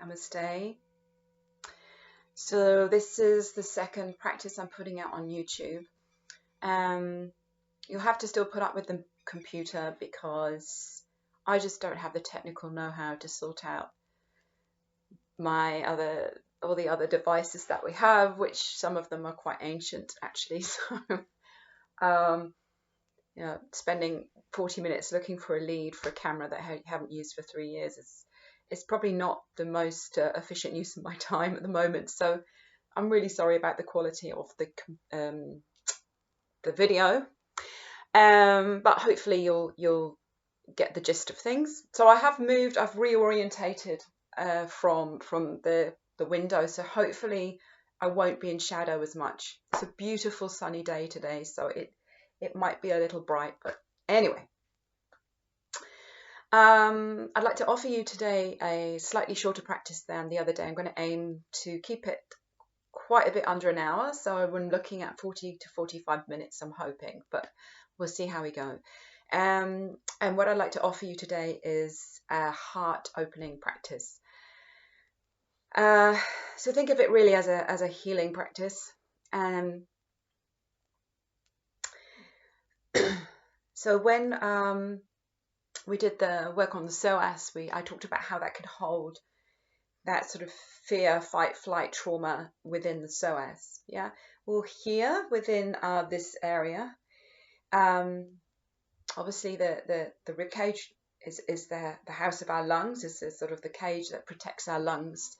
Namaste. So this is the second practice I'm putting out on YouTube. You'll have to still put up with the computer because I just don't have the technical know-how to sort out all the other devices that we have, which some of them are quite ancient actually. So spending 40 minutes looking for a lead for a camera that you haven't used for 3 years is probably not the most efficient use of my time at the moment. So I'm really sorry about the quality of the video, but hopefully you'll get the gist of things. So I've reorientated from the window, so hopefully I won't be in shadow as much. It's a beautiful sunny day today, so it might be a little bright, but anyway. I'd like to offer you today a slightly shorter practice than the other day. I'm going to aim to keep it quite a bit under an hour, so I'm looking at 40 to 45 minutes, I'm hoping, but we'll see how we go. And what I'd like to offer you today is a heart opening practice. So think of it really as a healing practice. So when we did the work on the psoas, I talked about how that could hold that sort of fear, fight, flight trauma within the psoas. Yeah. Well, here within this area, obviously the rib cage is the house of our lungs. Is sort of the cage that protects our lungs.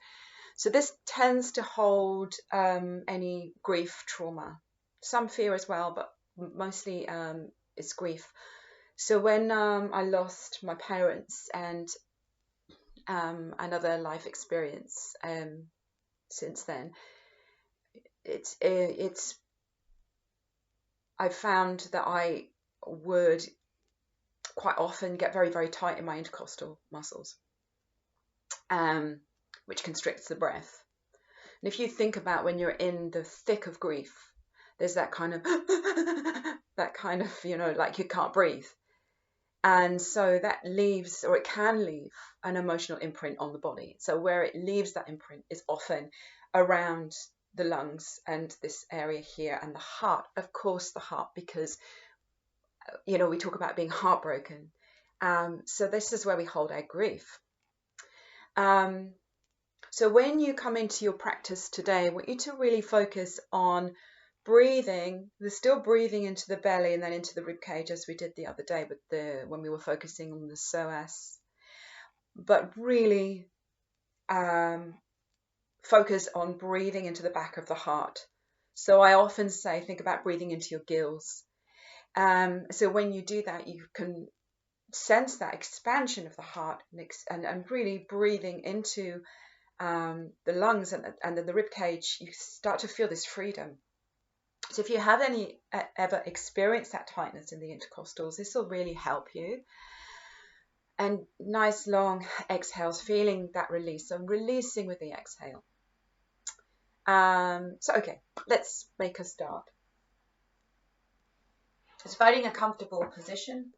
So this tends to hold any grief, trauma, some fear as well, but mostly it's grief. So when I lost my parents and another life experience since then, I found that I would quite often get very, very tight in my intercostal muscles, which constricts the breath. And if you think about when you're in the thick of grief, there's that kind of like you can't breathe. And so that leaves, or it can leave, an emotional imprint on the body. So where it leaves that imprint is often around the lungs and this area here, and the heart, of course, the heart, because we talk about being heartbroken. So this is where we hold our grief. So when you come into your practice today, I want you to really focus on breathing. We're still breathing into the belly and then into the rib cage, as we did the other day when we were focusing on the psoas. But really focus on breathing into the back of the heart. So I often say, think about breathing into your gills. So when you do that, you can sense that expansion of the heart and really breathing into the lungs and the rib cage. You start to feel this freedom. So if you have ever experienced that tightness in the intercostals, this will really help you. And nice long exhales, feeling that release. So releasing with the exhale. So okay, let's make a start. Just finding a comfortable position,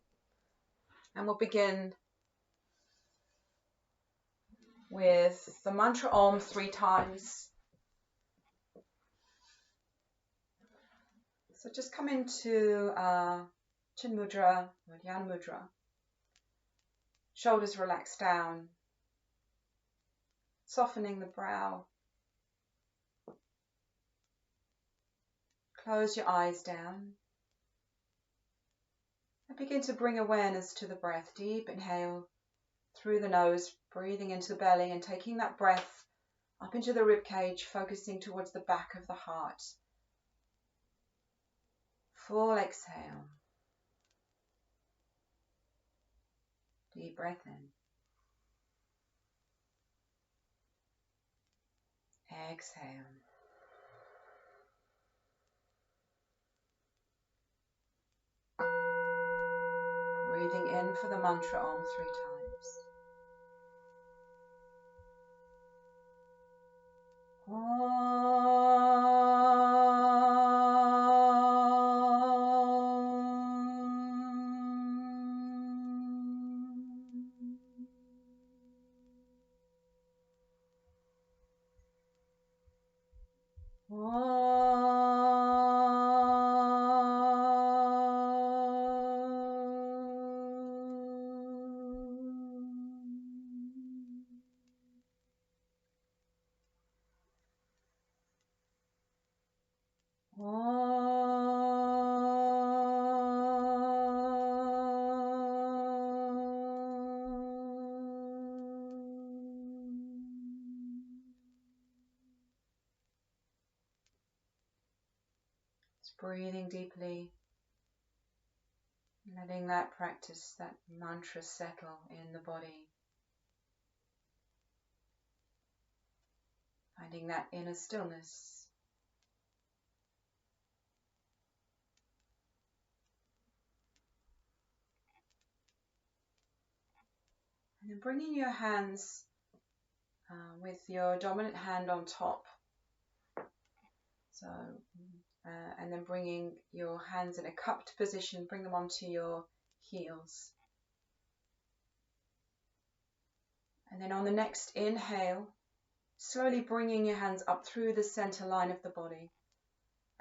and we'll begin with the mantra Om 3 times. So just come into Chin Mudra or Dhyan Mudra. Shoulders relaxed down, softening the brow. Close your eyes down and begin to bring awareness to the breath. Deep inhale through the nose, breathing into the belly and taking that breath up into the rib cage, focusing towards the back of the heart. Full exhale. Deep breath in. Exhale. Breathing in for the mantra Om 3 times. Breathing deeply, letting that practice, that mantra settle in the body. Finding that inner stillness. And then bringing your hands with your dominant hand on top. So, and then bringing your hands in a cupped position, bring them onto your heels. And then on the next inhale, slowly bringing your hands up through the center line of the body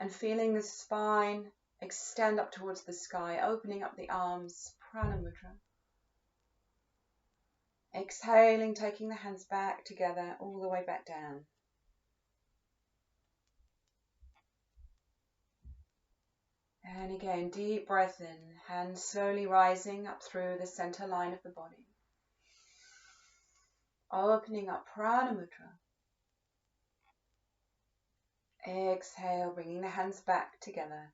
and feeling the spine extend up towards the sky, opening up the arms, Prana Mudra. Exhaling, taking the hands back together, all the way back down. And again, deep breath in, hands slowly rising up through the center line of the body. Opening up Prana Mudra. Exhale, bringing the hands back together,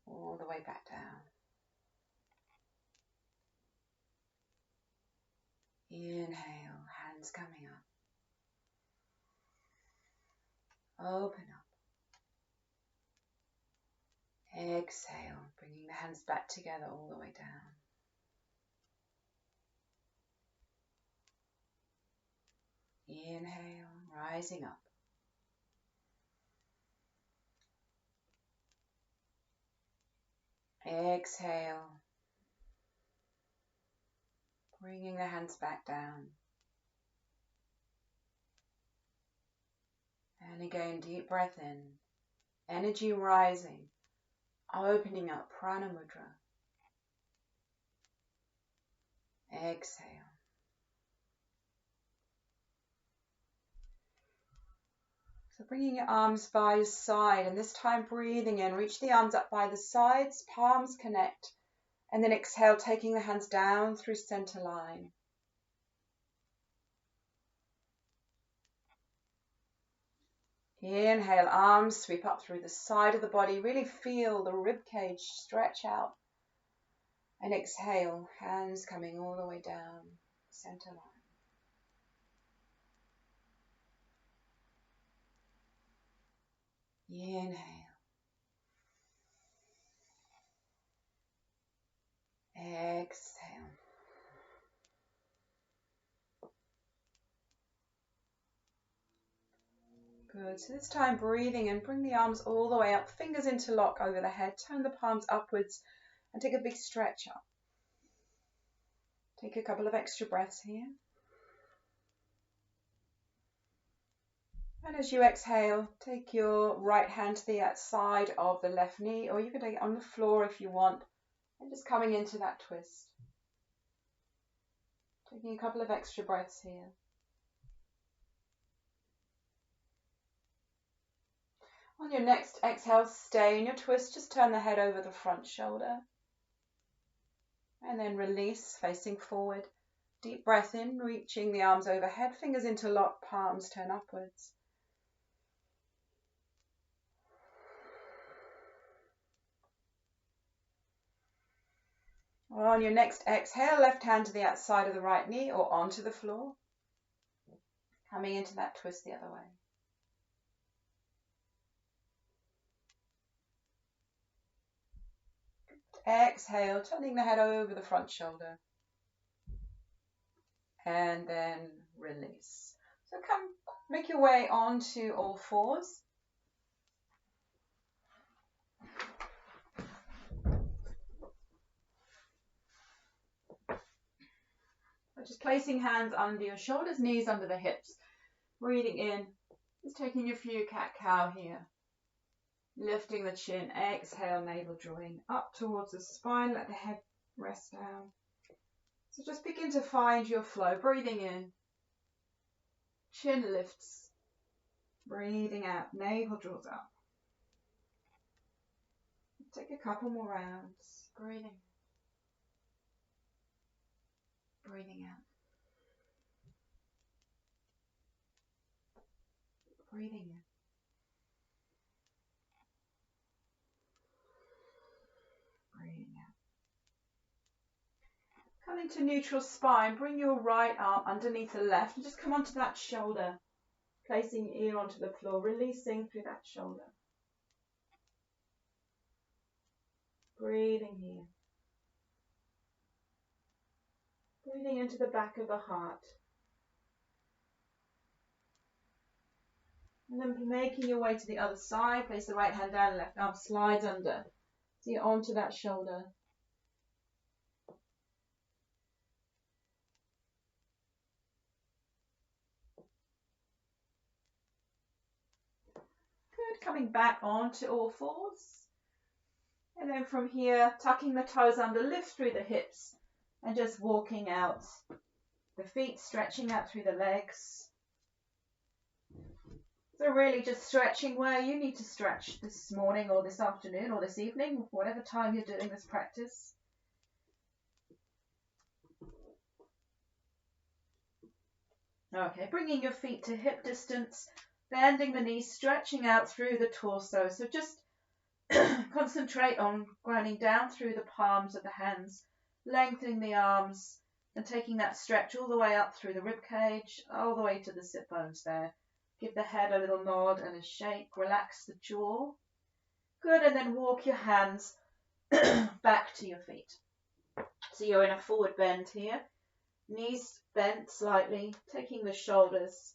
all the way back down. Inhale, hands coming up. Open up. Exhale, bringing the hands back together all the way down. Inhale, rising up. Exhale, bringing the hands back down. And again, deep breath in, energy rising, opening up Prana Mudra. Exhale. So bringing your arms by your side, and this time breathing in, reach the arms up by the sides, palms connect, and then exhale, taking the hands down through center line. Inhale, arms sweep up through the side of the body, really feel the rib cage stretch out. And exhale, hands coming all the way down, center line. Inhale. Exhale. Good. So this time breathing in, bring the arms all the way up, fingers interlock over the head, turn the palms upwards and take a big stretch up. Take a couple of extra breaths here. And as you exhale, take your right hand to the outside of the left knee, or you can take it on the floor if you want, and just coming into that twist. Taking a couple of extra breaths here. On your next exhale, stay in your twist, just turn the head over the front shoulder. And then release, facing forward. Deep breath in, reaching the arms overhead, fingers interlock, palms turn upwards. On your next exhale, left hand to the outside of the right knee or onto the floor. Coming into that twist the other way. Exhale, turning the head over the front shoulder. And then release. So come, make your way onto all fours. So just placing hands under your shoulders, knees under the hips. Breathing in, Just taking a few cat-cow here. Lifting the chin, exhale, navel drawing up towards the spine, let the head rest down. So just begin to find your flow, breathing in, chin lifts, breathing out, navel draws up. Take a couple more rounds, breathing out, breathing in. Breathing out. Coming to neutral spine, bring your right arm underneath the left and just come onto that shoulder, placing your ear onto the floor, releasing through that shoulder. Breathing here. Breathing into the back of the heart. And then making your way to the other side, place the right hand down, left arm slides under. So you're onto that shoulder. Good, coming back onto all fours. And then from here, tucking the toes under, lift through the hips and just walking out. The feet stretching out through the legs. So really just stretching where you need to stretch this morning or this afternoon or this evening, whatever time you're doing this practice. Okay, bringing your feet to hip distance, bending the knees, stretching out through the torso. So just concentrate on grounding down through the palms of the hands, lengthening the arms and taking that stretch all the way up through the rib cage, all the way to the sit bones there. Give the head a little nod and a shake. Relax the jaw. Good, and then walk your hands back to your feet. So you're in a forward bend here. Knees bent slightly, taking the shoulders.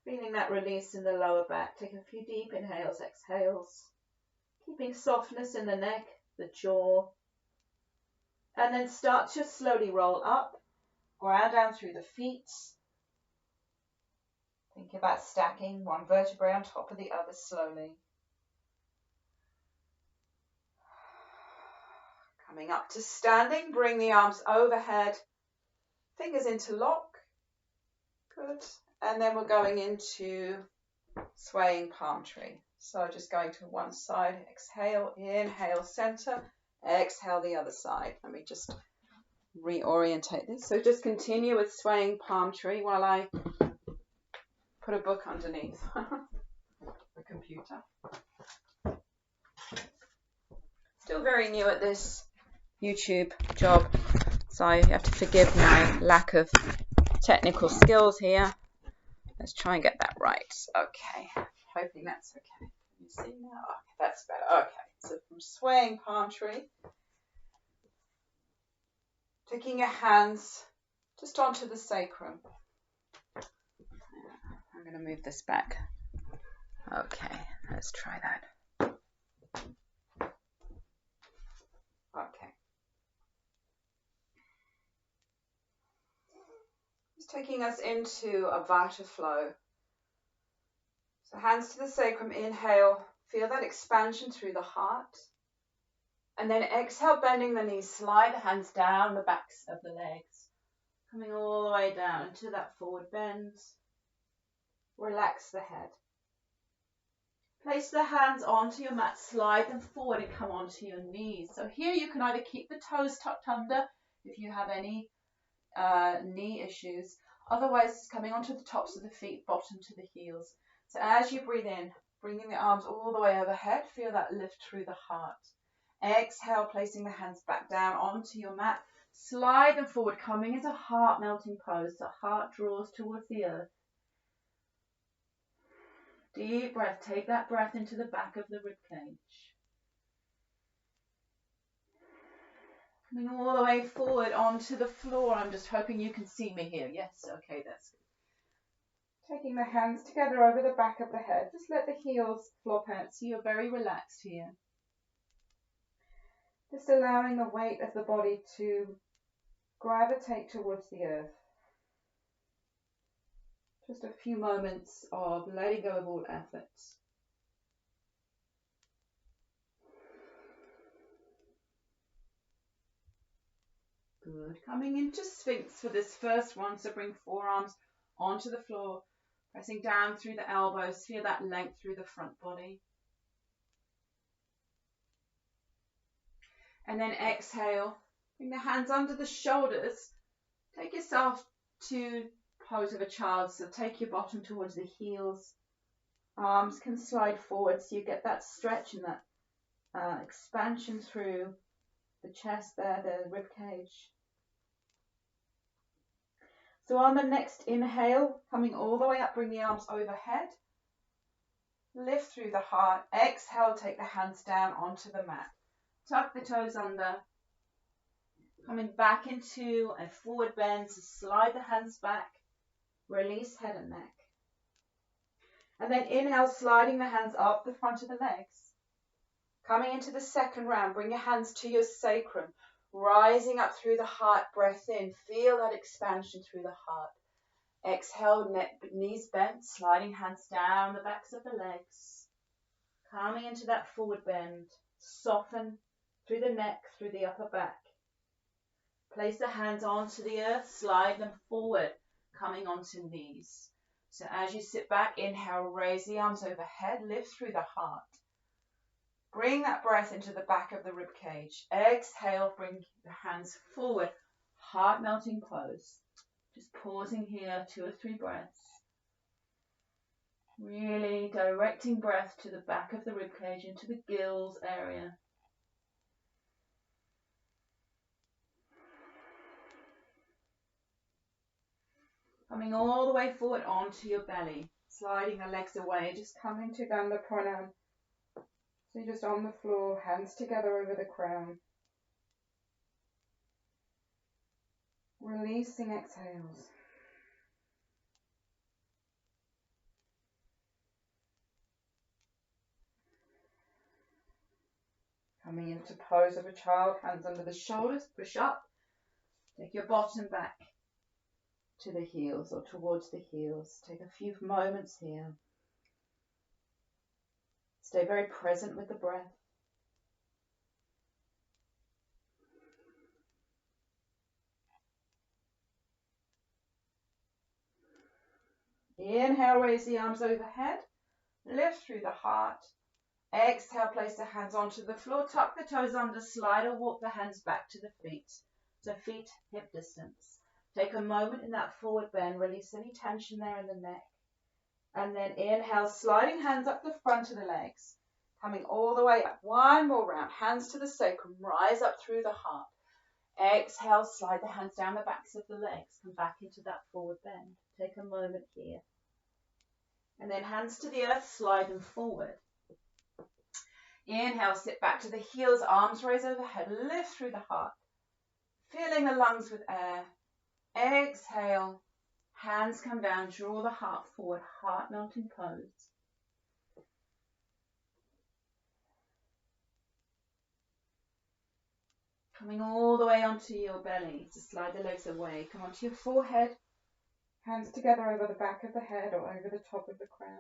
Feeling that release in the lower back. Take a few deep inhales, exhales. Keeping softness in the neck, the jaw. And then start to slowly roll up. Ground down through the feet. Think about stacking one vertebrae on top of the other slowly. Coming up to standing, bring the arms overhead, fingers interlock. Good. And then we're going into swaying palm tree. So just going to one side, exhale, inhale, center, exhale the other side. Let me just reorientate this. So just continue with swaying palm tree while I put a book underneath the computer. Still very new at this YouTube job, so you have to forgive my lack of technical skills here. Let's try and get that right. Okay, hoping that's okay. Can you see now? Okay, that's better. Okay, so from swaying palm tree, taking your hands just onto the sacrum. I'm going to move this back. Okay, let's try that. Okay. Just taking us into a Vata flow. So hands to the sacrum, inhale, feel that expansion through the heart. And then exhale, bending the knees, slide the hands down the backs of the legs. Coming all the way down into that forward bend. Relax the head. Place the hands onto your mat, slide them forward and come onto your knees. So here you can either keep the toes tucked under if you have any knee issues. Otherwise, coming onto the tops of the feet, bottom to the heels. So as you breathe in, bringing the arms all the way overhead, feel that lift through the heart. Exhale, placing the hands back down onto your mat. Slide them forward, coming into heart melting pose. So heart draws towards the earth. Deep breath. Take that breath into the back of the rib cage. Coming all the way forward onto the floor. I'm just hoping you can see me here. Yes, okay, that's good. Taking the hands together over the back of the head. Just let the heels flop out so you're very relaxed here. Just allowing the weight of the body to gravitate towards the earth. Just a few moments of letting go of all effort. Good. Coming into Sphinx for this first one, so bring forearms onto the floor, pressing down through the elbows, feel that length through the front body. And then exhale, bring the hands under the shoulders. Take yourself to pose of a child, so take your bottom towards the heels. Arms can slide forward so you get that stretch and that expansion through the chest there, the rib cage. So on the next inhale, coming all the way up, bring the arms overhead. Lift through the heart. Exhale, take the hands down onto the mat. Tuck the toes under. Coming back into a forward bend, so slide the hands back. Release head and neck. And then inhale, sliding the hands up the front of the legs. Coming into the second round, bring your hands to your sacrum. Rising up through the heart, breath in. Feel that expansion through the heart. Exhale, knees bent, sliding hands down the backs of the legs. Coming into that forward bend. Soften through the neck, through the upper back. Place the hands onto the earth, slide them forward, coming onto knees. So as you sit back, inhale, raise the arms overhead, lift through the heart. Bring that breath into the back of the rib cage. Exhale, bring the hands forward, heart melting pose. Just pausing here, 2 or 3 breaths. Really directing breath to the back of the rib cage, into the gills area. Coming all the way forward onto your belly, sliding the legs away, just coming to Gandha Pranam. So you're just on the floor, hands together over the crown. Releasing exhales. Coming into pose of a child, hands under the shoulders, push up. Take your bottom back to the heels or towards the heels. Take a few moments here. Stay very present with the breath. Inhale, raise the arms overhead. Lift through the heart. Exhale, place the hands onto the floor. Tuck the toes under, slide or walk the hands back to the feet. So feet hip distance. Take a moment in that forward bend. Release any tension there in the neck. And then inhale, sliding hands up the front of the legs. Coming all the way up. One more round. Hands to the sacrum. Rise up through the heart. Exhale, slide the hands down the backs of the legs. Come back into that forward bend. Take a moment here. And then hands to the earth, slide them forward. Inhale, sit back to the heels, arms raise overhead, lift through the heart. Filling the lungs with air. Exhale, hands come down, draw the heart forward, heart melting pose. Coming all the way onto your belly, to slide the legs away. Come onto your forehead, hands together over the back of the head or over the top of the crown.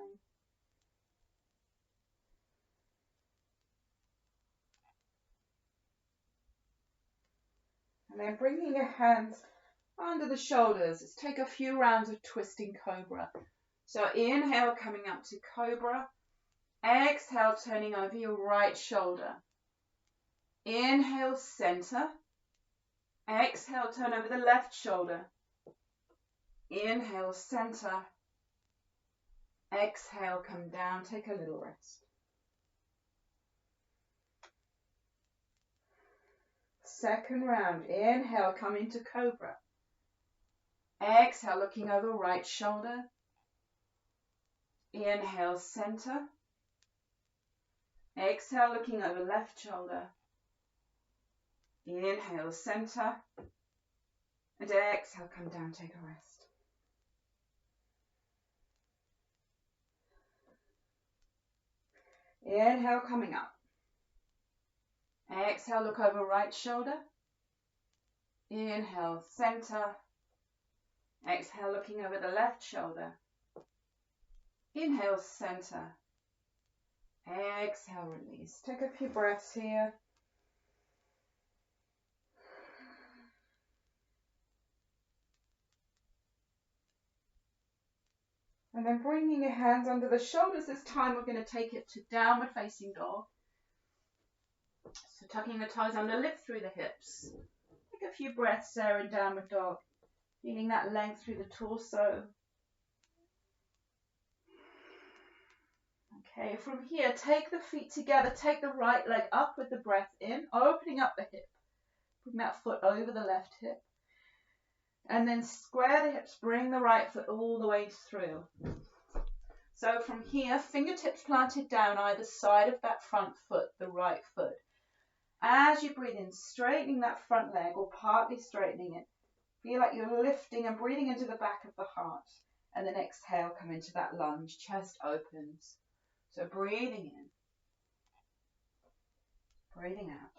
And then bringing your hands under the shoulders. Let's take a few rounds of twisting cobra. So inhale, coming up to cobra. Exhale, turning over your right shoulder. Inhale, center. Exhale, turn over the left shoulder. Inhale, center. Exhale, come down, take a little rest. Second round, inhale, come into cobra. Exhale, looking over right shoulder. Inhale, center. Exhale, looking over left shoulder. Inhale, center. And exhale, come down, take a rest. Inhale, coming up. Exhale, look over right shoulder. Inhale, center. Exhale, looking over the left shoulder. Inhale, center. Exhale, release. Take a few breaths here. And then bringing your hands under the shoulders. This time we're going to take it to downward facing dog. So tucking the toes under, lift through the hips. Take a few breaths there in downward dog. Feeling that length through the torso. Okay, from here, take the feet together. Take the right leg up with the breath in, opening up the hip. Bring that foot over the left hip. And then square the hips, bring the right foot all the way through. So from here, fingertips planted down either side of that front foot, the right foot. As you breathe in, straightening that front leg or partly straightening it. Feel like you're lifting and breathing into the back of the heart. And then exhale, come into that lunge, chest opens. So breathing in, breathing out,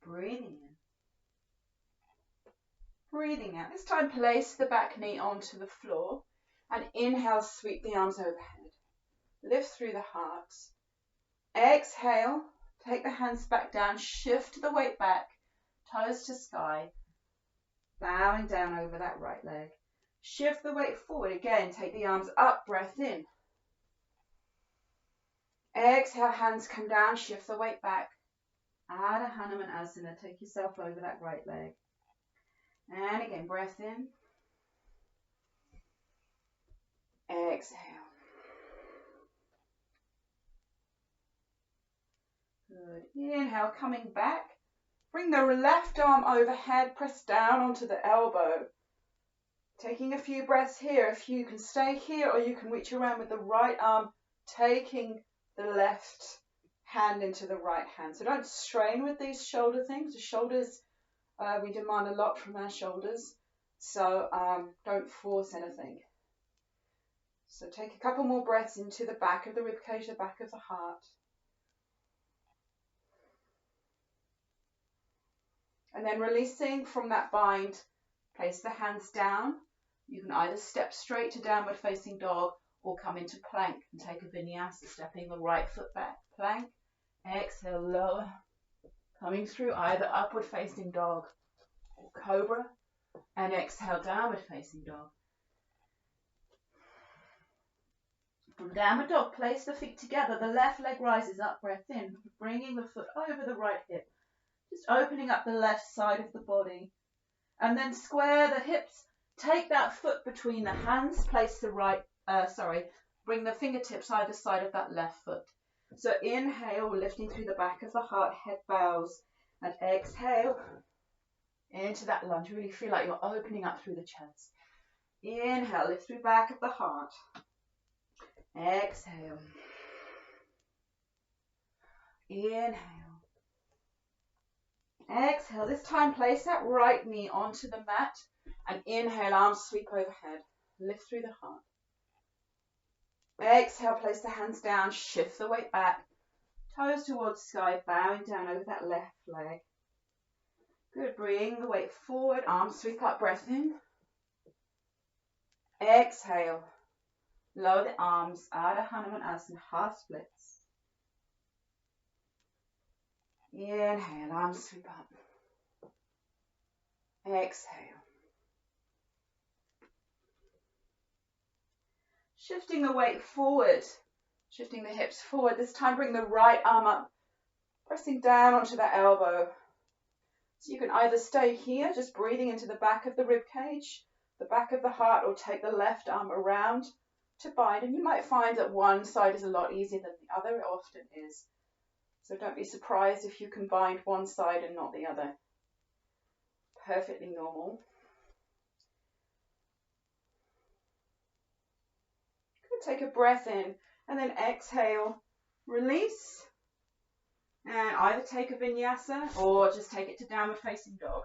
breathing in, breathing out. This time place the back knee onto the floor and inhale, sweep the arms overhead. Lift through the heart. Exhale, take the hands back down, shift the weight back, toes to sky, bowing down over that right leg. Shift the weight forward again, take the arms up, breath in. Exhale, hands come down, shift the weight back. Adho Hanumanasana, take yourself over that right leg. And again, breath in. Exhale. Good. Inhale, coming back. Bring the left arm overhead, press down onto the elbow. Taking a few breaths here. If you can stay here or you can reach around with the right arm, taking the left hand into the right hand. So don't strain with these shoulder things. The shoulders, we demand a lot from our shoulders. So don't force anything. So take a couple more breaths into the back of the ribcage, the back of the heart. And then releasing from that bind, place the hands down. You can either step straight to downward facing dog or come into plank and take a vinyasa, stepping the right foot back. Plank, exhale, lower, coming through either upward facing dog or cobra, and exhale, downward facing dog. From downward dog, place the feet together. The left leg rises up, breath in, bringing the foot over the right hip. Just opening up the left side of the body. And then square the hips. Take that foot between the hands. Place the bring the fingertips either side of that left foot. So inhale, lifting through the back of the heart, head bows. And exhale into that lunge. Really feel like you're opening up through the chest. Inhale, lift through back of the heart. Exhale. Inhale. Exhale. This time place that right knee onto the mat and inhale, arms sweep overhead. Lift through the heart. Exhale, place the hands down, shift the weight back. Toes towards sky, bowing down over that left leg. Good, bring the weight forward, arms sweep up, breath in. Exhale. Lower the arms, Adho Hanumanasana, half splits. Inhale, arms sweep up. Exhale. Shifting the weight forward, shifting the hips forward. This time bring the right arm up, pressing down onto the elbow. So you can either stay here, just breathing into the back of the rib cage, the back of the heart, or take the left arm around to bind. And you might find that one side is a lot easier than the other. It often is. So don't be surprised if you can bind one side and not the other. Perfectly normal. Good. Take a breath in and then exhale, release. And either take a vinyasa or just take it to downward facing dog.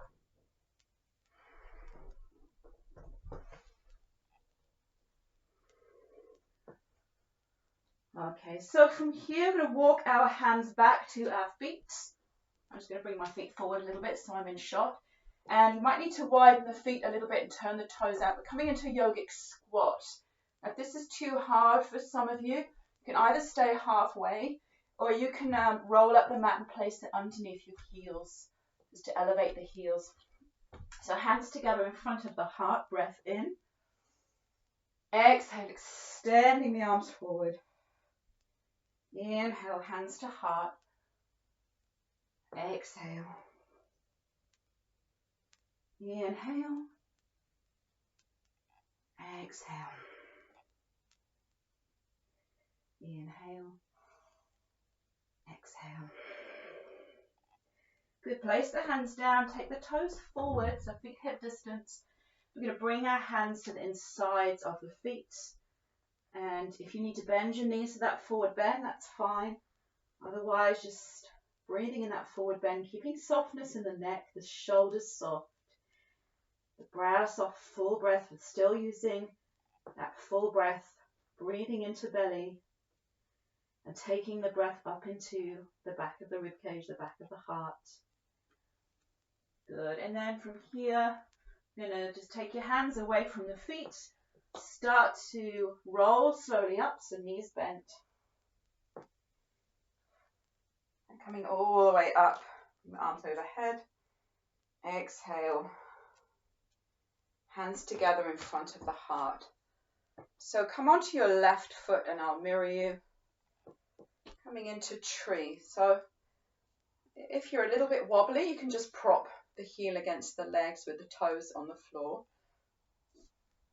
Okay, so from here, we're going to walk our hands back to our feet. I'm just going to bring my feet forward a little bit so I'm in shot. And you might need to widen the feet a little bit and turn the toes out. We're coming into a yogic squat. If this is too hard for some of you, you can either stay halfway or you can roll up the mat and place it underneath your heels, just to elevate the heels. So hands together in front of the heart, breath in. Exhale, extending the arms forward. Inhale, hands to heart. Exhale. Inhale. Exhale. Inhale. Exhale. Good. Place the hands down. Take the toes forward, so feet hip distance. We're going to bring our hands to the insides of the feet. And if you need to bend your knees to that forward bend, that's fine. Otherwise, just breathing in that forward bend, keeping softness in the neck, the shoulders soft, the brow soft, full breath, but still using that full breath, breathing into belly and taking the breath up into the back of the rib cage, the back of the heart. Good. And then from here, you're going to just take your hands away from the feet. Start to roll slowly up, so knees bent. And coming all the way up, arms overhead. Exhale. Hands together in front of the heart. So come onto your left foot and I'll mirror you. Coming into tree. So if you're a little bit wobbly, you can just prop the heel against the legs with the toes on the floor.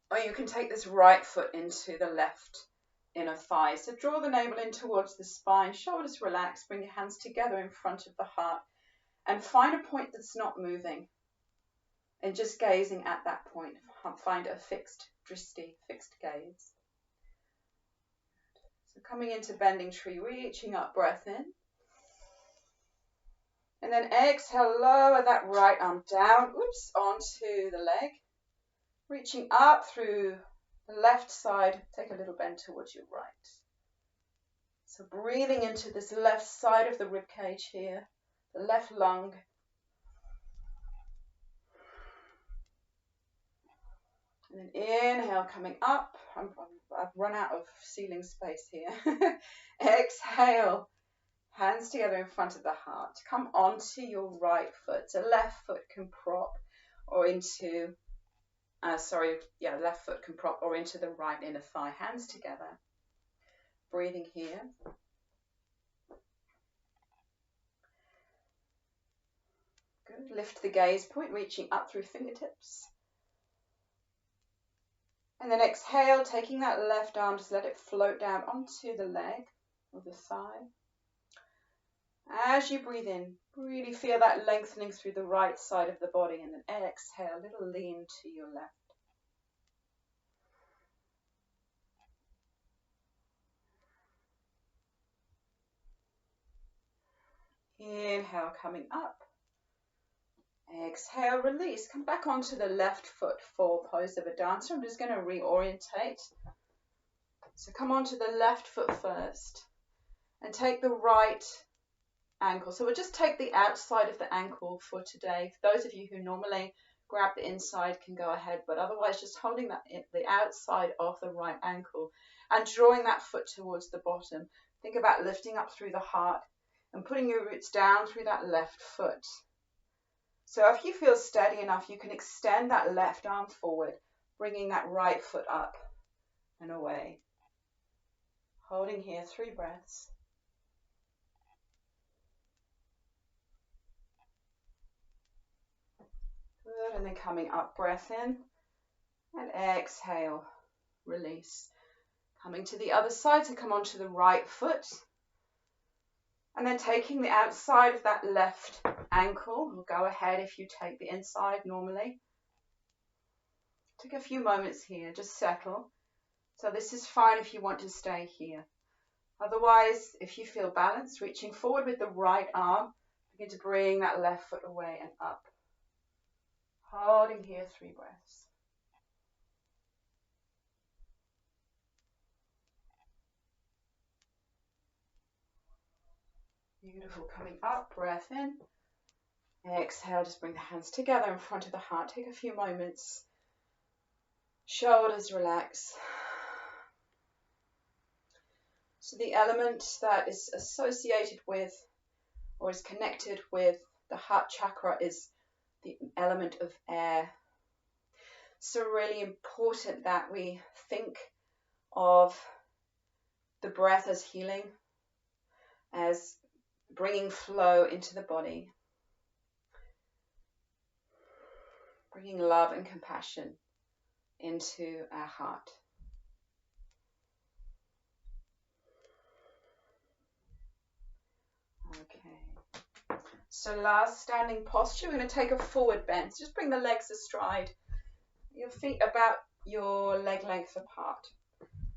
Or you can take this right foot into the left inner thigh. So draw the navel in towards the spine, shoulders relaxed, bring your hands together in front of the heart and find a point that's not moving. And just gazing at that point, find a fixed drishti, fixed gaze. So coming into bending tree, reaching up, breath in. And then exhale, lower that right arm down, onto the leg. Reaching up through the left side, take a little bend towards your right. So breathing into this left side of the rib cage here, the left lung. And then inhale, coming up. I've run out of ceiling space here. Exhale, hands together in front of the heart. Come onto your right foot. So left foot can prop or into left foot can prop or into the right inner thigh. Hands together. Breathing here. Good. Lift the gaze point, reaching up through fingertips. And then exhale, taking that left arm, just let it float down onto the leg or the thigh. As you breathe in, really feel that lengthening through the right side of the body, and then exhale, a little lean to your left. Inhale, coming up. Exhale, release. Come back onto the left foot for pose of a dancer. I'm just going to reorientate. So come onto the left foot first and take the right ankle. So we'll just take the outside of the ankle for today. For those of you who normally grab the inside can go ahead, but otherwise just holding the outside of the right ankle and drawing that foot towards the bottom. Think about lifting up through the heart and putting your roots down through that left foot. So if you feel steady enough, you can extend that left arm forward, bringing that right foot up and away. Holding here, 3 breaths. Good, and then coming up, breath in, and exhale, release. Coming to the other side, so come onto the right foot. And then taking the outside of that left ankle, we'll go ahead if you take the inside normally. Take a few moments here, just settle. So this is fine if you want to stay here. Otherwise, if you feel balanced, reaching forward with the right arm, begin to bring that left foot away and up. Holding here, 3 breaths. Beautiful. Coming up, breath in. Exhale, just bring the hands together in front of the heart. Take a few moments. Shoulders relax. So the element that is associated with or is connected with the heart chakra is the element of air. So really important that we think of the breath as healing, as bringing flow into the body, bringing love and compassion into our heart. Okay. So last standing posture, we're going to take a forward bend. So just bring the legs astride, your feet about your leg length apart.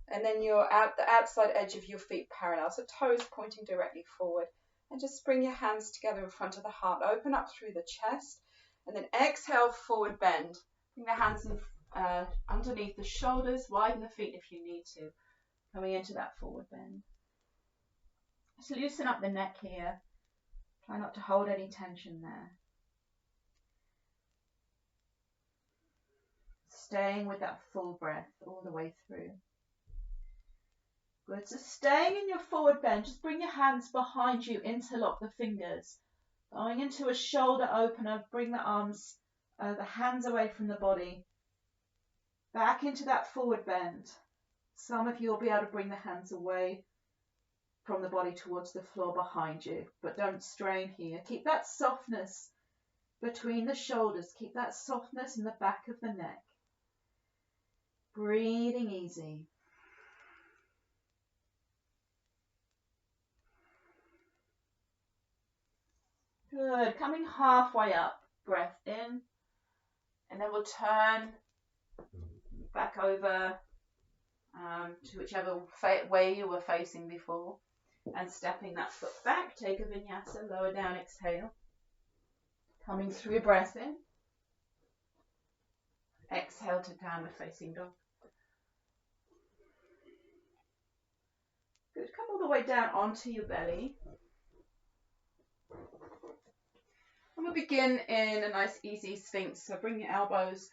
And then you're out the outside edge of your feet parallel, so toes pointing directly forward. And just bring your hands together in front of the heart. Open up through the chest. And then exhale, forward bend. Bring the hands in, underneath the shoulders. Widen the feet if you need to. Coming into that forward bend. Just loosen up the neck here. Try not to hold any tension there. Staying with that full breath all the way through. Good. So staying in your forward bend, just bring your hands behind you, interlock the fingers. Going into a shoulder opener, bring the arms, the hands away from the body. Back into that forward bend. Some of you will be able to bring the hands away from the body towards the floor behind you, but don't strain here. Keep that softness between the shoulders. Keep that softness in the back of the neck. Breathing easy. Good. Coming halfway up. Breath in. And then we'll turn back over to whichever way you were facing before. And stepping that foot back. Take a vinyasa. Lower down. Exhale. Coming through your breath in. Exhale to downward facing dog. Good. Come all the way down onto your belly. And we'll begin in a nice easy sphinx. So bring your elbows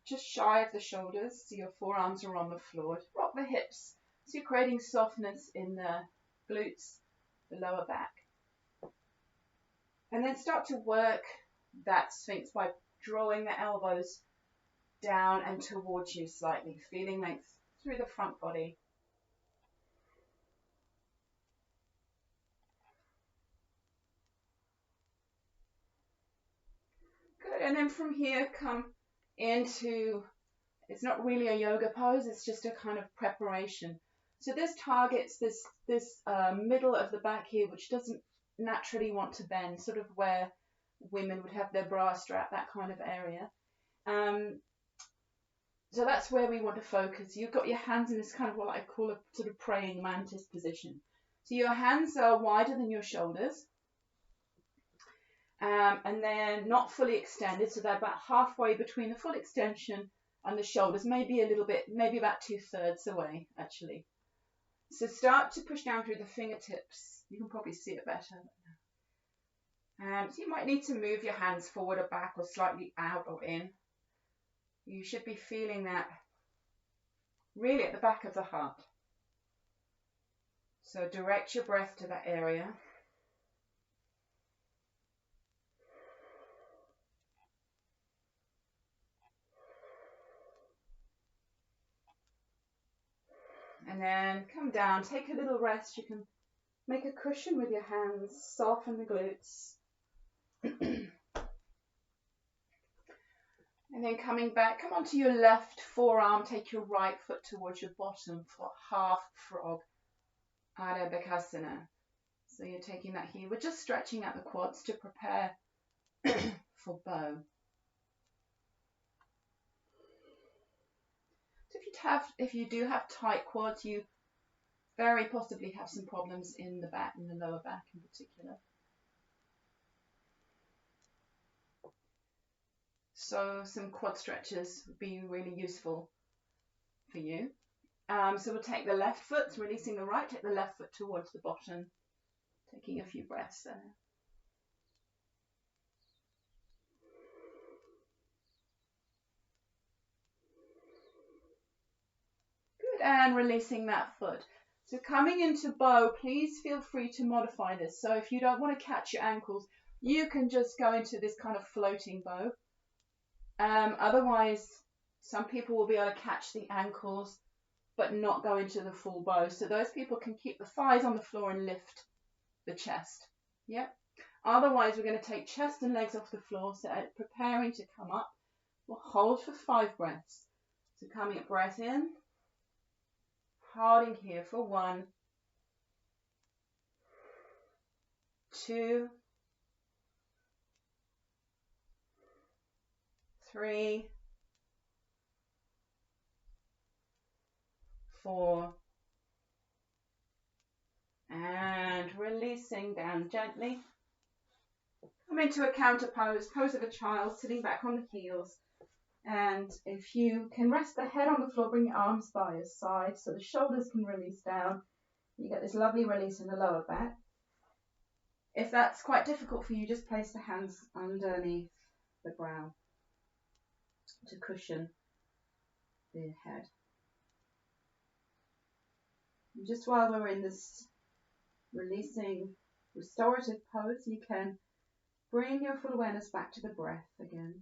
just shy of the shoulders so your forearms are on the floor. Rock the hips so you're creating softness in the glutes, the lower back. And then start to work that sphinx by drawing the elbows down and towards you slightly, feeling length through the front body. Good, and then from here come into, it's not really a yoga pose, it's just a kind of preparation. So this targets this middle of the back here, which doesn't naturally want to bend, sort of where women would have their bra strap, that kind of area. So that's where we want to focus. You've got your hands in this kind of what I call a sort of praying mantis position. So your hands are wider than your shoulders. And they're not fully extended, so they're about halfway between the full extension and the shoulders, maybe a little bit, maybe about 2/3 away, actually. So start to push down through the fingertips. You can probably see it better. So you might need to move your hands forward or back or slightly out or in. You should be feeling that really at the back of the heart. So direct your breath to that area. And then come down, take a little rest. You can make a cushion with your hands, soften the glutes. And then coming back, come onto your left forearm, take your right foot towards your bottom for half frog, Adho Bakasana. So you're taking that here. We're just stretching out the quads to prepare for bow. So if you do have tight quads, you very possibly have some problems in the back, in the lower back in particular. So some quad stretches would be really useful for you. So we'll take the left foot, releasing the right, take the left foot towards the bottom, taking a few breaths there. Good, and releasing that foot. So coming into bow, please feel free to modify this. So if you don't want to catch your ankles, you can just go into this kind of floating bow. Otherwise, some people will be able to catch the ankles but not go into the full bow. So those people can keep the thighs on the floor and lift the chest. Yep. Otherwise, we're going to take chest and legs off the floor. So preparing to come up, we'll hold for 5 breaths. So coming up, breath in, holding here for 1, 2, 3, 4, and releasing down gently. Come into a counter pose, pose of a child, sitting back on the heels. And if you can rest the head on the floor, bring your arms by your side so the shoulders can release down. You get this lovely release in the lower back. If that's quite difficult for you, just place the hands underneath the brow to cushion the head. And just while we're in this releasing restorative pose, you can bring your full awareness back to the breath again.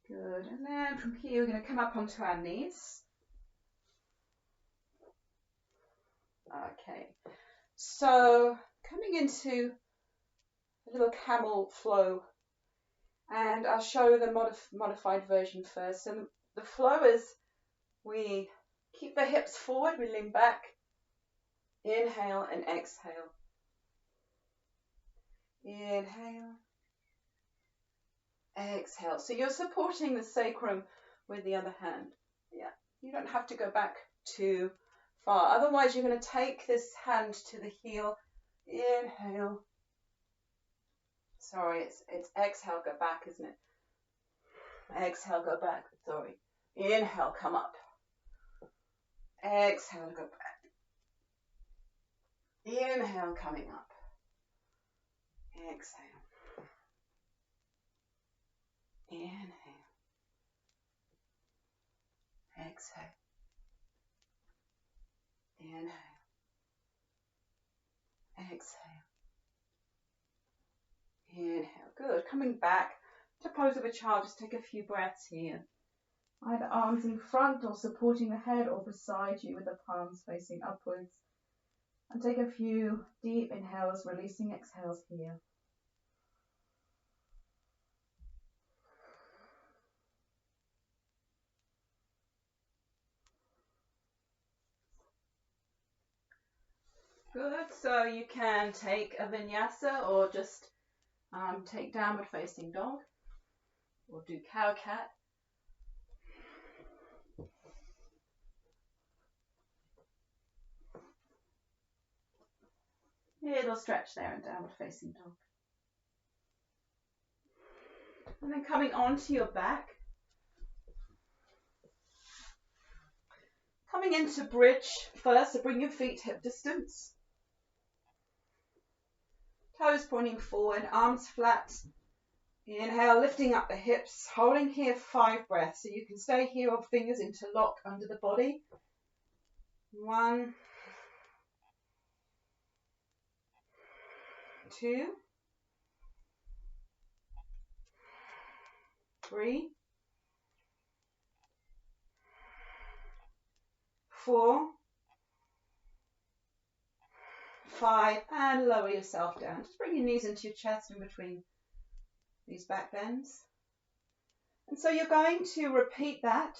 Good. And then from here, we're going to come up onto our knees. Okay. So coming into a little camel flow, and I'll show the modified version first. So the flow is we keep the hips forward, we lean back, inhale and exhale. Inhale, exhale. So you're supporting the sacrum with the other hand. Yeah, you don't have to go back too far. Otherwise, you're going to take this hand to the heel. Inhale. Sorry, it's exhale, go back, isn't it? Exhale, go back. Sorry. Inhale, come up. Exhale, go back. Inhale, coming up. Exhale. Inhale. Exhale. Inhale. Exhale. Inhale. Good. Coming back to pose of a child. Just take a few breaths here. Either arms in front or supporting the head or beside you with the palms facing upwards. And take a few deep inhales, releasing exhales here. Good. So you can take a vinyasa or just take downward facing dog or do cow cat. Little stretch there in downward facing dog. And then coming onto your back. Coming into bridge first, so bring your feet hip distance. Toes pointing forward, arms flat. Inhale, lifting up the hips, holding here 5 breaths. So you can stay here or fingers interlock under the body. 1, 2, 3, 4, 5, and lower yourself down. Just bring your knees into your chest in between these back bends. And so you're going to repeat that,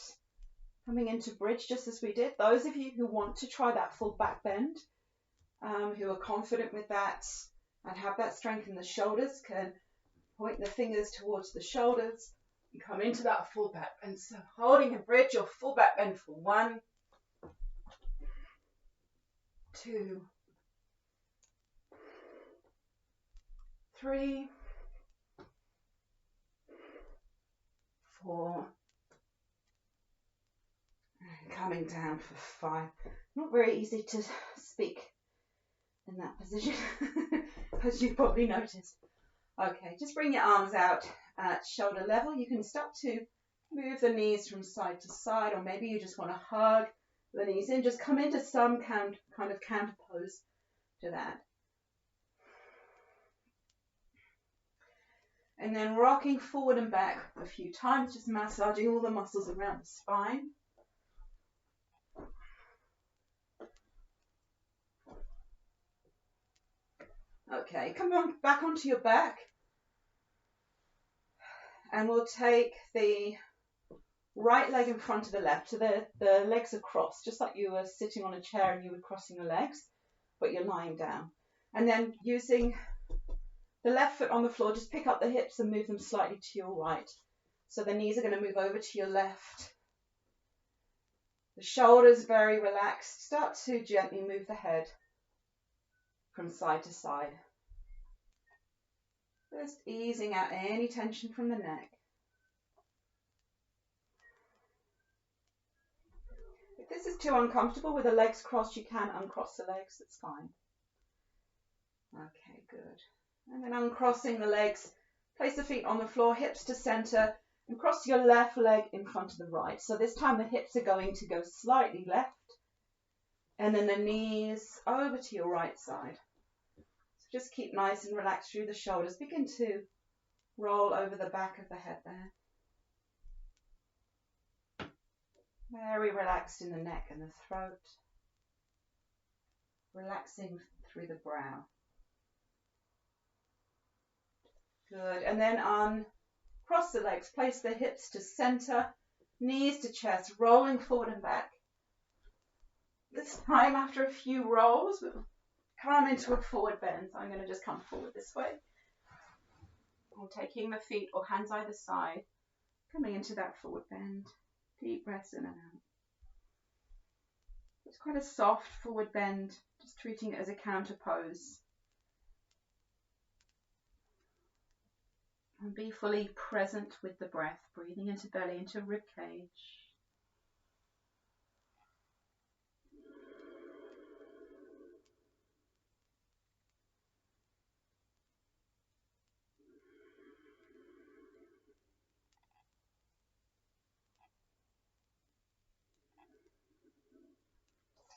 coming into bridge just as we did. Those of you who want to try that full back bend, who are confident with that and have that strength in the shoulders, can point the fingers towards the shoulders and come into that full back bend. So holding a bridge or full back bend for 1, 2, 3, 4, and coming down for 5. Not very easy to speak in that position, as you've probably noticed. Okay, just bring your arms out at shoulder level. You can start to move the knees from side to side, or maybe you just want to hug the knees in. Just come into some kind of counter pose to that. And then rocking forward and back a few times, just massaging all the muscles around the spine. Okay, come on back onto your back. And we'll take the right leg in front of the left. So the legs are crossed, just like you were sitting on a chair and you were crossing your legs, but you're lying down. And then using the left foot on the floor, just pick up the hips and move them slightly to your right. So the knees are going to move over to your left. The shoulders very relaxed. Start to gently move the head from side to side. Just easing out any tension from the neck. If this is too uncomfortable with the legs crossed, you can uncross the legs. It's fine. Okay, good. And then uncrossing the legs, place the feet on the floor, hips to center, and cross your left leg in front of the right. So this time the hips are going to go slightly left, and then the knees over to your right side. So just keep nice and relaxed through the shoulders. Begin to roll over the back of the head there. Very relaxed in the neck and the throat. Relaxing through the brow. Good. And then uncross the legs. Place the hips to center, knees to chest, rolling forward and back. This time, after a few rolls, we'll come into a forward bend. So I'm going to just come forward this way. I'm taking the feet or hands either side, coming into that forward bend. Deep breaths in and out. It's quite a soft forward bend, just treating it as a counter pose. And be fully present with the breath, breathing into belly, into rib cage.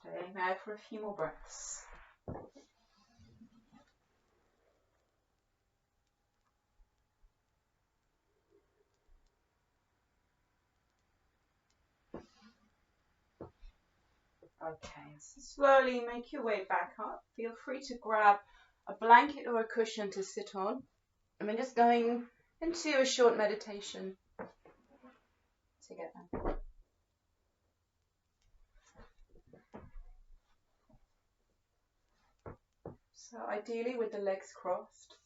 Staying there for a few more breaths. Okay, so slowly make your way back up. Feel free to grab a blanket or a cushion to sit on. And we're just going into a short meditation together. So ideally with the legs crossed,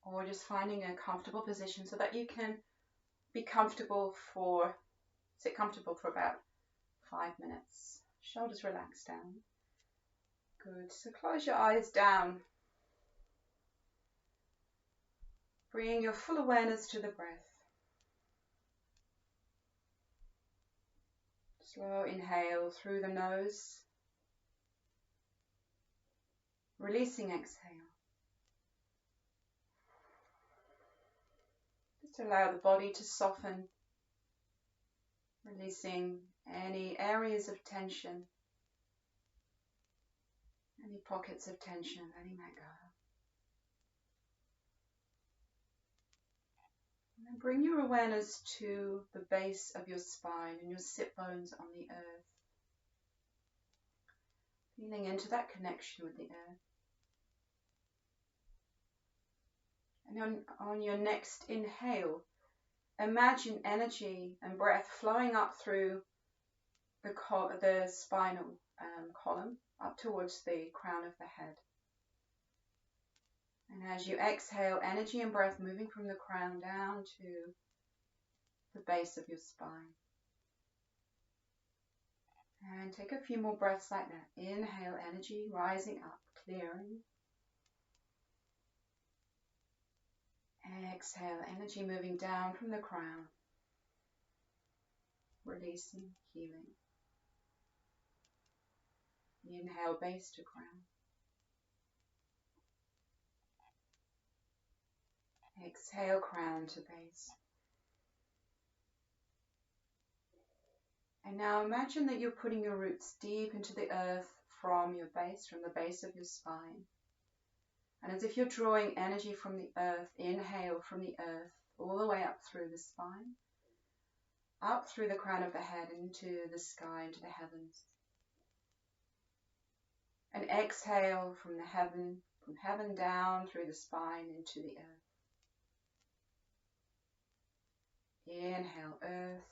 or just finding a comfortable position so that you can sit comfortable for about 5 minutes. Shoulders relaxed down. Good. So close your eyes down. Bringing your full awareness to the breath. Slow inhale through the nose. Releasing exhale. Just allow the body to soften. Releasing any areas of tension. Any pockets of tension, letting that go. And then bring your awareness to the base of your spine and your sit bones on the earth. Feeling into that connection with the earth. And on your next inhale, imagine energy and breath flowing up through the spinal column, up towards the crown of the head. And as you exhale, energy and breath moving from the crown down to the base of your spine. And take a few more breaths like that. Inhale, energy rising up, clearing. Exhale, energy moving down from the crown. Releasing, healing. Inhale, base to crown. Exhale, crown to base. And now imagine that you're putting your roots deep into the earth from your base, from the base of your spine. And as if you're drawing energy from the earth, inhale from the earth all the way up through the spine, up through the crown of the head into the sky, into the heavens. And exhale from heaven down through the spine into the earth. Inhale, earth,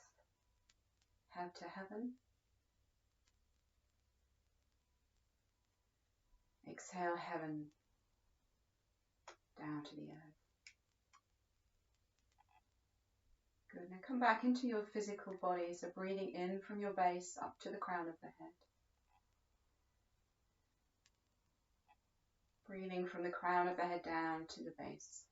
head to heaven. Exhale, heaven, down to the earth. Good. Now come back into your physical body. So breathing in from your base up to the crown of the head. Breathing from the crown of the head down to the base.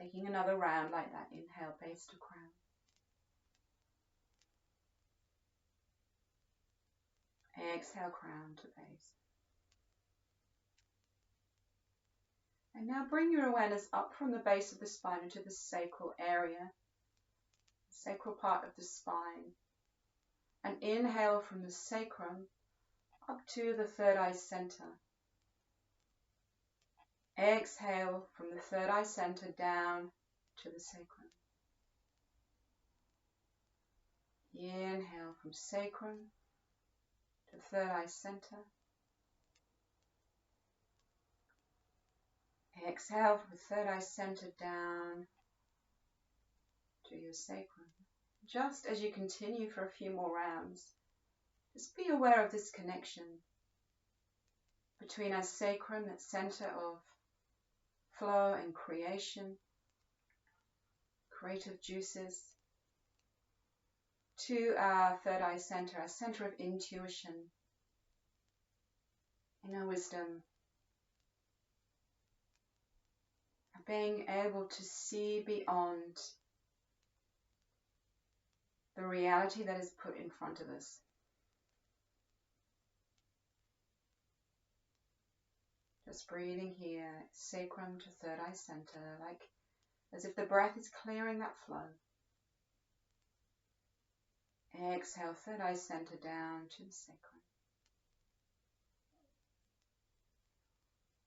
Taking another round like that. Inhale, base to crown. Exhale, crown to base. And now bring your awareness up from the base of the spine into the sacral area, the sacral part of the spine. And inhale from the sacrum up to the third eye center. Exhale from the third eye center down to the sacrum. Inhale from sacrum to third eye center. Exhale from third eye center down to your sacrum. Just as you continue for a few more rounds, just be aware of this connection between our sacrum, that center of flow and creation, creative juices, to our third eye center, our center of intuition, inner wisdom, being able to see beyond the reality that is put in front of us. Just breathing here, sacrum to third eye center, like as if the breath is clearing that flow. Exhale, third eye center down to the sacrum.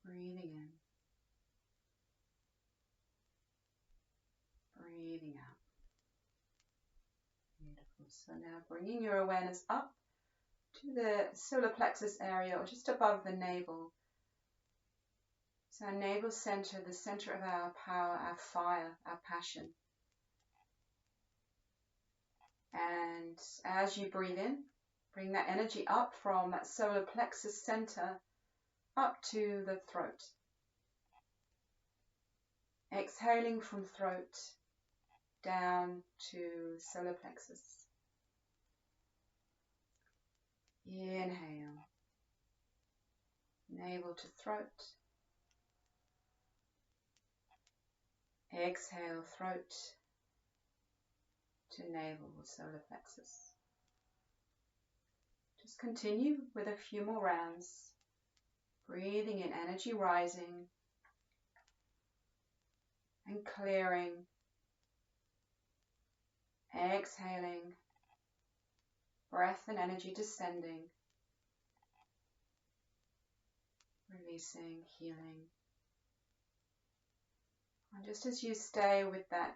Breathing in. Breathing out. Beautiful. So now bringing your awareness up to the solar plexus area, or just above the navel. So our navel center, the center of our power, our fire, our passion. And as you breathe in, bring that energy up from that solar plexus center up to the throat. Exhaling from throat down to solar plexus. Inhale, navel to throat. Exhale, throat to navel, solar plexus. Just continue with a few more rounds. Breathing in, energy rising and clearing. Exhaling, breath and energy descending. Releasing, healing. And just as you stay with that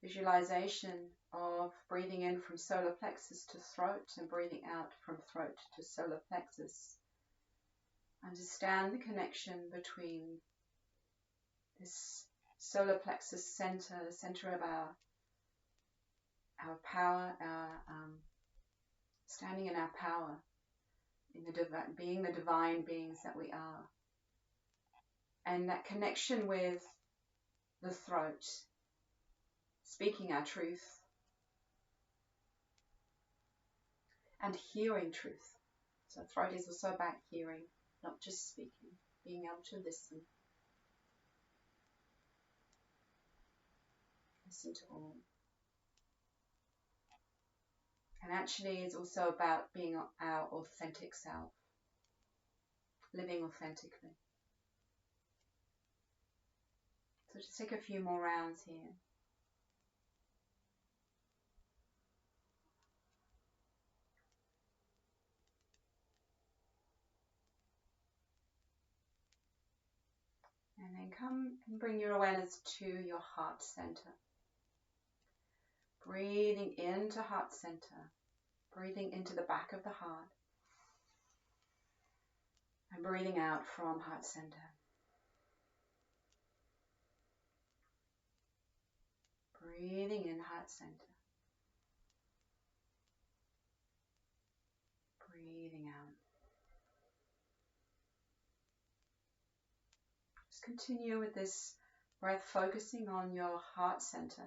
visualization of breathing in from solar plexus to throat and breathing out from throat to solar plexus, understand the connection between this solar plexus center, the center of our power, our standing in our power, in being the divine beings that we are, and that connection with the throat, speaking our truth and hearing truth. So throat is also about hearing, not just speaking, being able to listen. Listen to all. And actually it's also about being our authentic self, living authentically. So just take a few more rounds here. And then come and bring your awareness to your heart center. Breathing into heart center. Breathing into the back of the heart. And breathing out from heart center. Breathing in heart center. Breathing out. Just continue with this breath, focusing on your heart center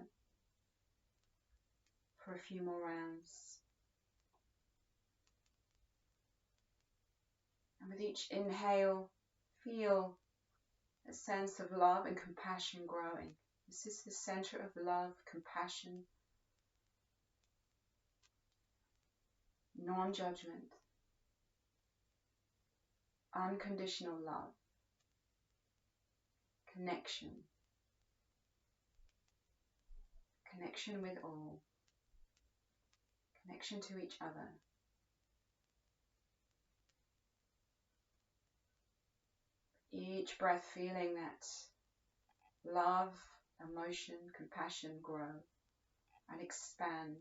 for a few more rounds. And with each inhale, feel a sense of love and compassion growing. This is the center of love, compassion, non-judgment, unconditional love, connection, connection with all, connection to each other. Each breath feeling that love, emotion, compassion grow and expand.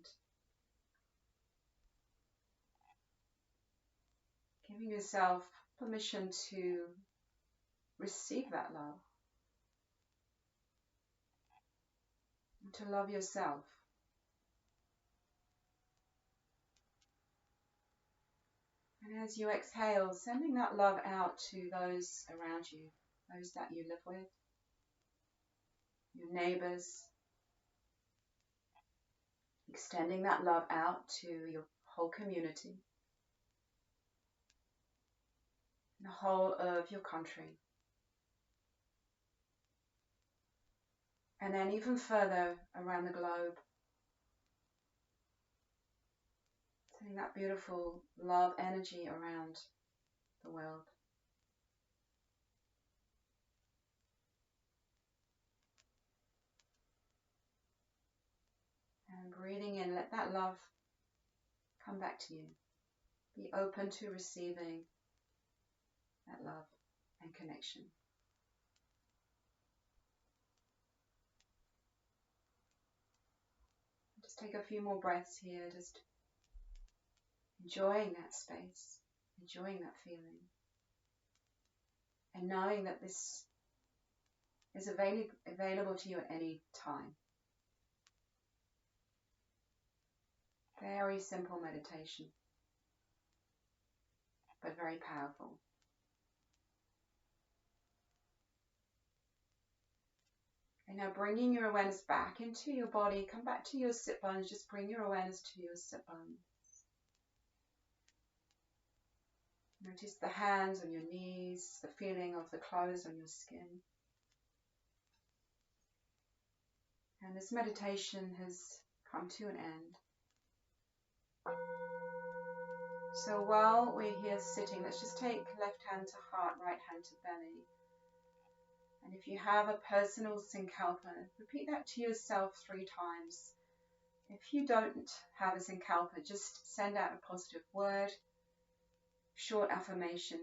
Giving yourself permission to receive that love and to love yourself. And as you exhale, sending that love out to those around you, those that you live with, your neighbors, extending that love out to your whole community, the whole of your country. And then even further around the globe, sending that beautiful love energy around the world. And breathing in, let that love come back to you. Be open to receiving that love and connection. Just take a few more breaths here, just enjoying that space, enjoying that feeling, and knowing that this is available to you at any time. Very simple meditation, but very powerful. And now bringing your awareness back into your body, come back to your sit bones, just bring your awareness to your sit bones. Notice the hands on your knees, the feeling of the clothes on your skin. And this meditation has come to an end. So while we're here sitting, let's just take left hand to heart, right hand to belly. And if you have a personal Sankalpa, repeat that to yourself 3 times. If you don't have a Sankalpa, just send out a positive word, short affirmation,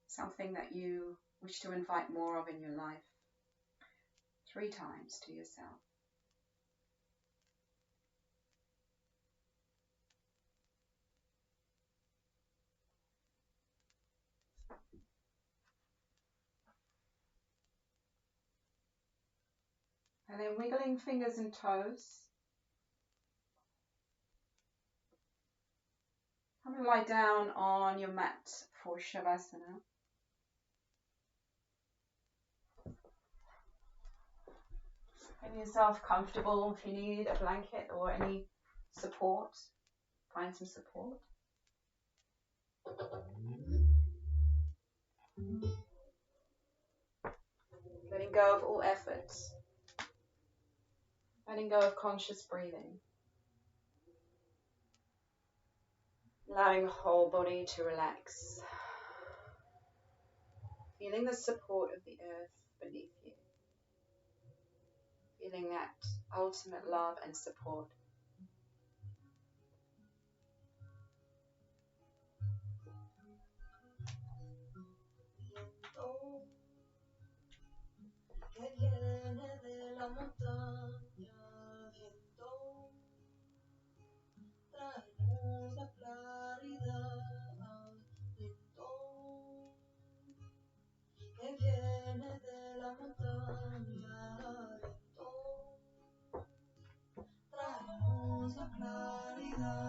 something that you wish to invite more of in your life. 3 times to yourself. And then wiggling fingers and toes. Come and lie down on your mat for Shavasana. Make yourself comfortable. If you need a blanket or any support, find some support. Letting go of all efforts. Letting go of conscious breathing. Allowing the whole body to relax. Feeling the support of the earth beneath you. feeling that ultimate love and support. Que viene de la montaña, viento, tráenos la claridad, viento, que viene de la montaña, viento, tráenos la claridad.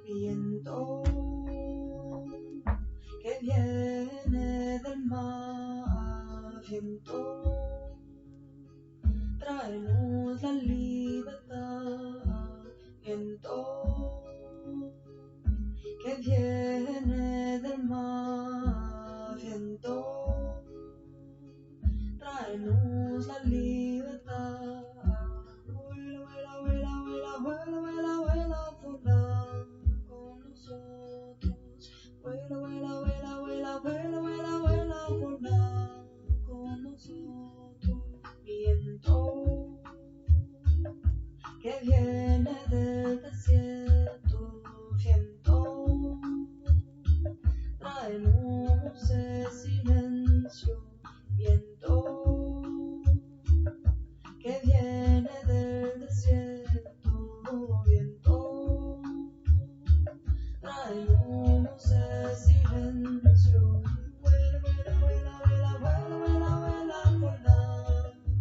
Viento que viene del mar, viento, tráenos la libertad, viento que viene del mar, viento, tráenos la libertad. Vuela, vuela, vuela, vuela, vuela, vuela, vuela, vuela con nosotros. Vuela, vuela, vuela, vuela, vuela, vuela, vuela, vuela con nosotros. Viento que viene del desierto, viento, tráenos el silencio, viento que viene del desierto, viento, tráenos el silencio. Vuela, vuela, vuela, vuela, vuela, vuela, vuela, vuela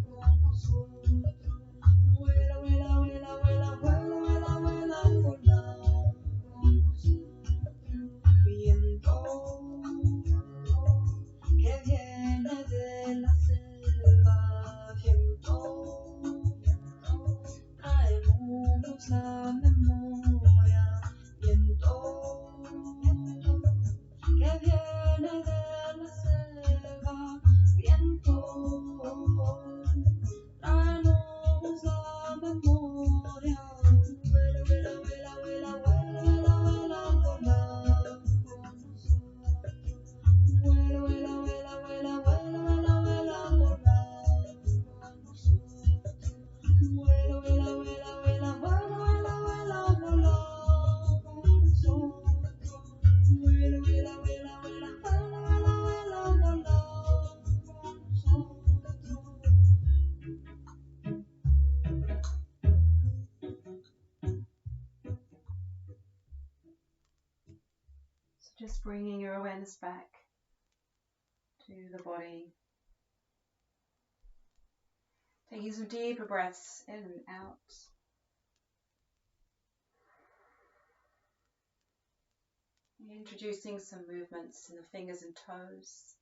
con nosotros. Vuela, vuela, vuela, vuela, vuela, vuela, vuela, vuela con nosotros. Viento que viene de la selva, viento, traemos la memoria, viento que viene de la selva, viento, traemos la memoria. Vuela, vuela, vuela, vuela, vuela, vuela, vuela, vuela con nosotros. Vuela, vuela, vuela, vuela, vuela, vuela, vuela, vuela con nosotros. Vuela, vuela, vuela, vuela, vuela, vuela, vuela, vuela con nosotros. Vuela, vuela, vuela, vuela, vuela, vuela, vuela, vuela con nosotros. So just bringing your awareness back to the body. Taking some deeper breaths in and out. Introducing some movements in the fingers and toes.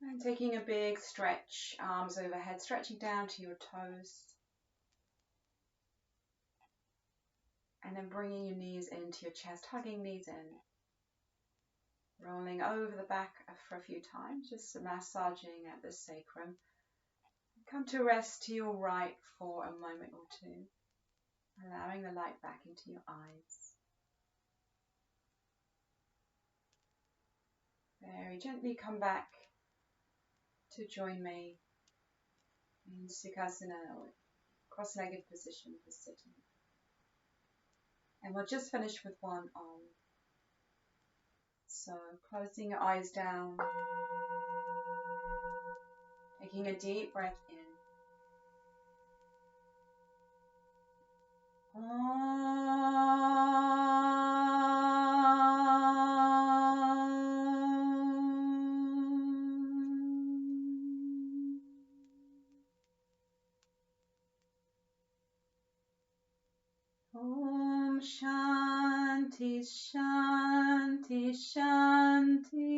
And taking a big stretch, arms overhead, stretching down to your toes. And then bringing your knees into your chest, hugging knees in. Rolling over the back for a few times, just massaging at the sacrum. Come to rest to your right for a moment or two, allowing the light back into your eyes. Very gently come back to join me in Sukhasana, or cross-legged position for sitting. And we'll just finish with one arm. So closing your eyes down, taking a deep breath in. Om Shanti Shanti Shanti.